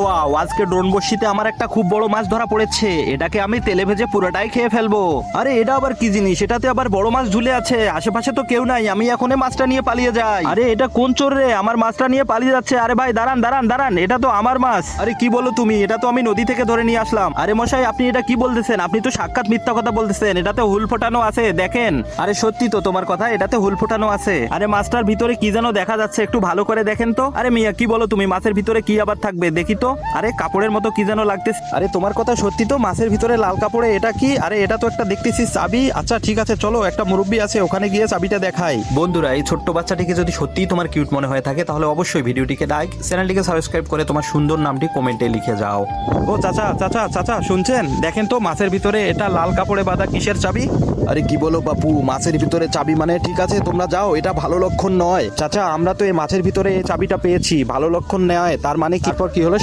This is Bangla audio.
ওয়াও, আজকে ড্রোন বর্ষিতে আমার একটা খুব বড় মাছ ধরা পড়েছে। এটাকে আমি তেলে ভেজে পুরোটাই খেয়ে ফেলবো। আরে এটা আবার কি জিনিস? এটাতে আবার বড় মাছ ঝুলে আছে। আশেপাশে তো কেউ নাই, আমি এখনই মাছটা নিয়ে পালিয়ে যাই। আরে এটা কোন চোর রে, আমার মাছটা নিয়ে পালিয়ে যাচ্ছে? আরে ভাই দাঁড়ান দাঁড়ান দাঁড়ান, এটা তো আমার মাছ। আরে কি বলো তুমি? এটা তো আমি নদী থেকে ধরে নিয়ে আসলাম। আরে মশাই, আপনি এটা কি বলতেছেন? আপনি তো সাক্ষাৎ মিথ্যা কথা বলতেছেন। এটাতে হুল ফোটানো আছে, দেখেন। আরে সত্যি তো তোমার কথা, এটাতে হুল ফোটানো আছে। আরে মাছটার ভিতরে কি যেন দেখা যাচ্ছে, একটু ভালো করে দেখেন তো। আরে মিয়া কি বলো তুমি? মাছের ভিতরে কি আবার থাকবে? দেখি তো। আরে কাপড়ের মতো কি যেন লাগতেছে। আরে তোমার কথা সত্যি তো, মাছের ভিতরে লাল কাপড়ে এটা কি? আরে এটা তো একটা দেখতেছি চাবি। আচ্ছা ঠিক আছে, চলো একটা মুরব্বি আছে, ওখানে গিয়ে চাবিটা দেখাই। বন্ধুরা, এই ছোট্ট বাচ্চাটিকে যদি সত্যিই তোমার কিউট মনে হয়ে থাকে, তাহলে অবশ্যই ভিডিওটিকে লাইক, চ্যানেলটিকে সাবস্ক্রাইব করে তোমার সুন্দর নামটি কমেন্টে লিখে যাও। ও চাচা চাচা চাচা, শুনছেন? দেখেন তো মাছের ভিতরে এটা লাল কাপড়ে বাঁধা কিসের চাবি? আরে কি বলো বাপু, মাছের ভিতরে চাবি মানে? ঠিক আছে তোমরা যাও, এটা ভালো লক্ষণ নয়। চাচা, আমরা তো এই মাছের ভিতরে এই চাবিটা পেয়েছি, ভালো লক্ষণ নয়। তার মানে কি? তারপর কি হলো?